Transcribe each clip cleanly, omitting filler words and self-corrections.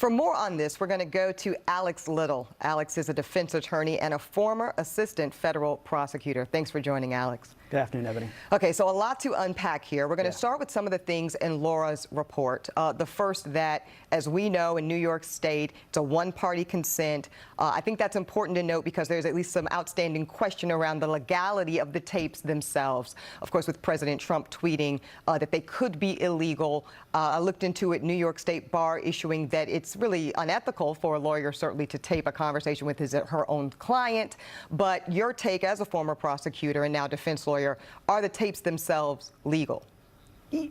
For more on this, we're going to go to Alex Little. Alex is a defense attorney and a former assistant federal prosecutor. Thanks for joining, Alex. Good afternoon, Ebony. Okay, so a lot to unpack here. We're going to start with some of the things in Laura's report. The first, that, as we know, in New York State, it's a one-party consent. I think that's important to note because there's at least some outstanding question around the legality of the tapes themselves. Of course, with President Trump tweeting that they could be illegal. I looked into it, New York State Bar issuing that it's really unethical for a lawyer certainly to tape a conversation with her own client. But your take as a former prosecutor and now defense lawyer, are the tapes themselves legal?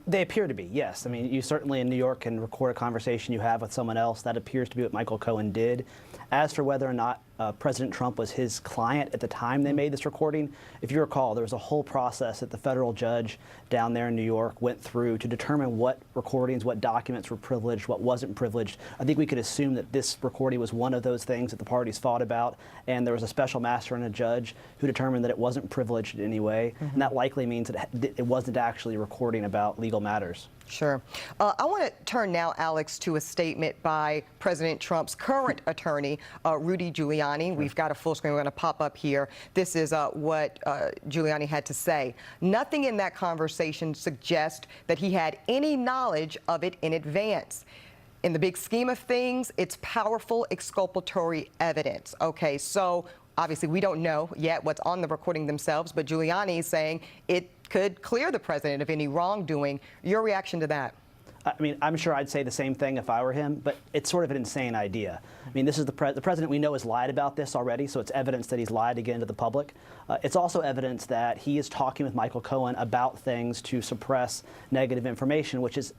They appear to be, yes. I mean, you certainly in New York can record a conversation you have with someone else. That appears to be what Michael Cohen did. As for whether or not President Trump was his client at the time they made this recording, if you recall, there was a whole process that the federal judge down there in New York went through to determine what recordings, what documents were privileged, what wasn't privileged. I think we could assume that this recording was one of those things that the parties fought about, and there was a special master and a judge who determined that it wasn't privileged in any way, and that likely means that it wasn't actually recording about legal matters. Sure. I want to turn now, Alex, to a statement by President Trump's current attorney, Rudy Giuliani. We've got a full screen. We're going to pop up here. This is what Giuliani had to say. Nothing in that conversation suggests that he had any knowledge of it in advance. In the big scheme of things, it's powerful exculpatory evidence. Okay, so obviously we don't know yet what's on the recording themselves, but Giuliani is saying it could clear the president of any wrongdoing. Your reaction to that? I mean, I'm sure I'd say the same thing if I were him, but it's sort of an insane idea. I mean, this is the president we know has lied about this already, so it's evidence that he's lied again to the public. It's also evidence that he is talking with Michael Cohen about things to suppress negative information, which is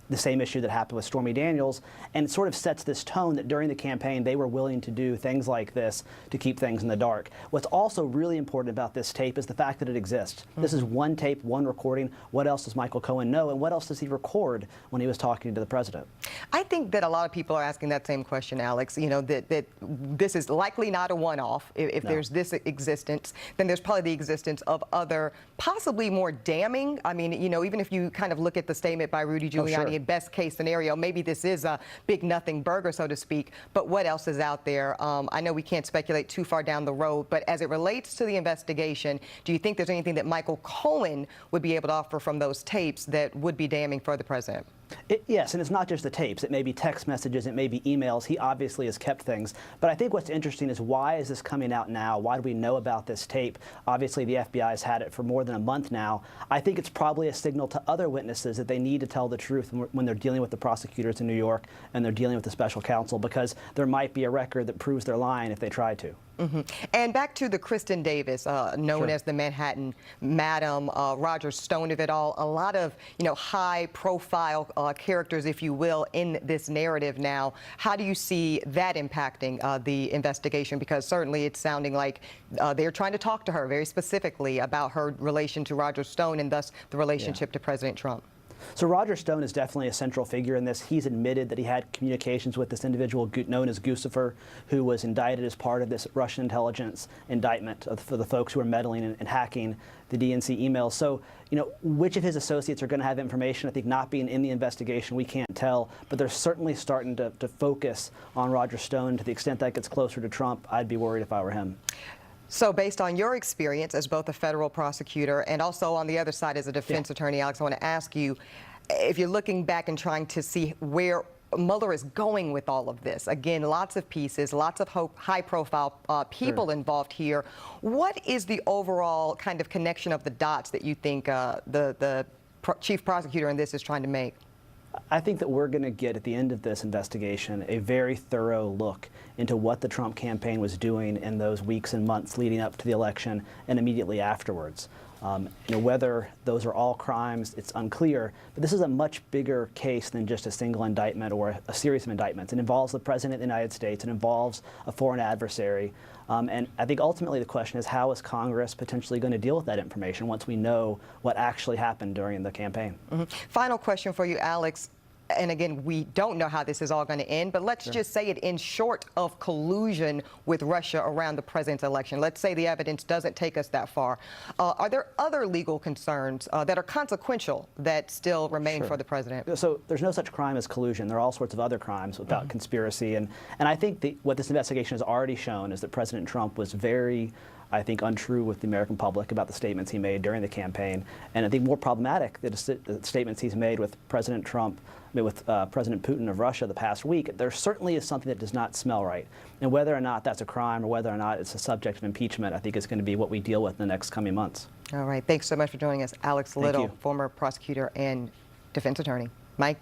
the same issue that happened with Stormy Daniels, and it sort of sets this tone that during the campaign they were willing to do things like this to keep things in the dark. What's also really important about this tape is the fact that it exists. This is one tape, one recording. What else does Michael Cohen know, and what else does he record when he was talking to the president? I think that a lot of people are asking that same question, Alex. You know, that this is likely not a one-off. If there's this existence, then there's probably the existence of other, possibly more damning. I mean, you know, even if you kind of look at the statement by Rudy Giuliani, in best case scenario, maybe this is a big nothing burger, so to speak, but what else is out there? I know we can't speculate too far down the road, but as it relates to the investigation, do you think there's anything that Michael Cohen would be able to offer from those tapes that would be damning for the president? Yes, and it's not just the tapes. It may be text messages, it may be emails. He obviously has kept things. But I think what's interesting is, why is this coming out now? Why do we know about this tape? Obviously, the FBI has had it for more than a month now. I think it's probably a signal to other witnesses that they need to tell the truth when they're dealing with the prosecutors in New York and they're dealing with the special counsel, because there might be a record that proves they're lying if they try to. And back to the Kristen Davis, known as the Manhattan Madam, Roger Stone of it all. A lot of, you know, high-profile characters, if you will, in this narrative now. How do you see that impacting the investigation? Because certainly it's sounding like they're trying to talk to her very specifically about her relation to Roger Stone and thus the relationship to President Trump. So Roger Stone is definitely a central figure in this. He's admitted that he had communications with this individual known as Guccifer, who was indicted as part of this Russian intelligence indictment for the folks who were meddling and hacking the DNC emails. So, you know, which of his associates are going to have information? I think not being in the investigation, we can't tell, but they're certainly starting to focus on Roger Stone. To the extent that gets closer to Trump, I'd be worried if I were him. So based on your experience as both a federal prosecutor and also on the other side as a defense attorney, Alex, I want to ask you, if you're looking back and trying to see where Mueller is going with all of this, again, lots of pieces, lots of high-profile people involved here. What is the overall kind of connection of the dots that you think the chief prosecutor in this is trying to make? I think that we're going to get, at the end of this investigation, a very thorough look into what the Trump campaign was doing in those weeks and months leading up to the election and immediately afterwards. You know, whether those are all crimes, it's unclear, but this is a much bigger case than just a single indictment or a series of indictments. It involves the President of the United States. It involves a foreign adversary. And I think ultimately the question is, how is Congress potentially going to deal with that information once we know what actually happened during the campaign? Final question for you, Alex. and again, we don't know how this is all going to end, but let's just say it ends short of collusion with Russia around the president's election. Let's say the evidence doesn't take us that far. Are there other legal concerns that are consequential that still remain for the president? So there's no such crime as collusion. There are all sorts of other crimes about conspiracy. And I think what this investigation has already shown is that President Trump was very, I think, untrue with the American public about the statements he made during the campaign. And I think more problematic, the statements he's made with President Trump, with President Putin of Russia the past week. There certainly is something that does not smell right. And whether or not that's a crime or whether or not it's a subject of impeachment, I think is going to be what we deal with in the next coming months. All right. Thanks so much for joining us, Alex Little, former prosecutor and defense attorney. Mike?